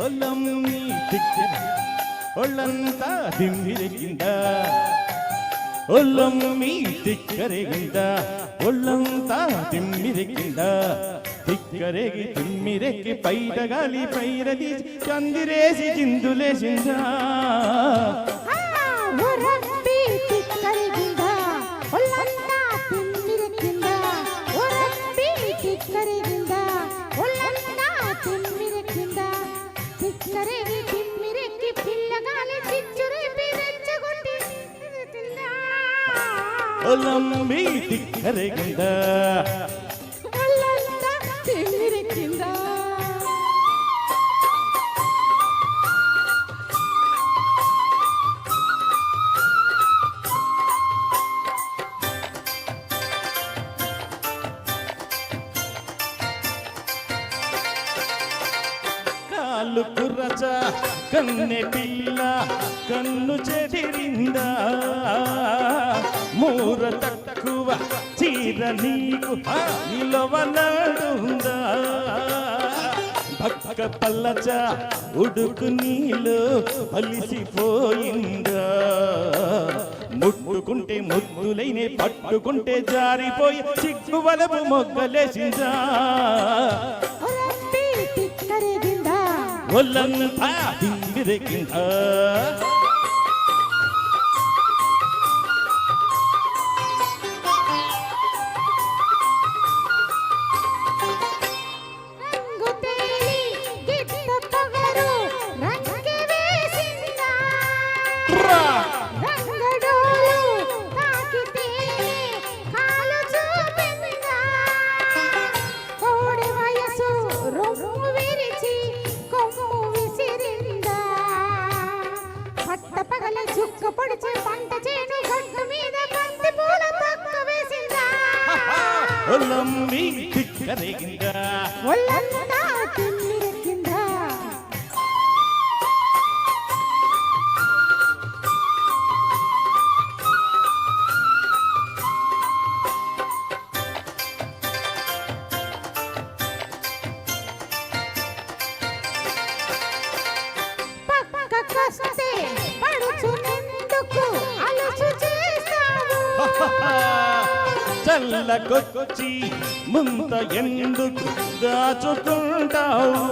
ಒಲ್ಲಮ್ಮಿ ಒಳ್ಳಂತ ತಿಮ್ಮಿರಕ್ಕಿಂದ ಒಲ್ಲಮ್ಮಿ ತಿಕ್ಕರೆಗಿಂದ ಒಳ್ಳಂತ ತಿಮ್ಮಿರಕ್ಕಿಂದ తిక్కరేగి తిమ్మిరెక్కి పైటగాలి పైరది చందిరేసి చిందులేసిందా ఒలంబి తిక్కరేగిందా కాలు కుర్రచ కన్నె పిల్ల కన్ను చెదిరింద మూర తక్కువ చీర నీకు నిలవనడుందా భక్క పల్లచ ఉడుకు నీలో పలిసిపోయిందా ముట్టుకుంటే ముద్దులైనే పట్టుకుంటే జారిపోయి సిగ్గు వలపు మొగ్గలేసిందా ఒళ్ళంతా తిమ్మిరెక్కిందా ఒలంబి తిక్కరేగిందా ఒళ్ళంతా తిమ్మిరెక్కిందా పక్కకొస్తే పడుచునెందుకు అలసు చేస్తావు చల్లకొచ్చి ముంత ఎందుకు దాచుకుంటావు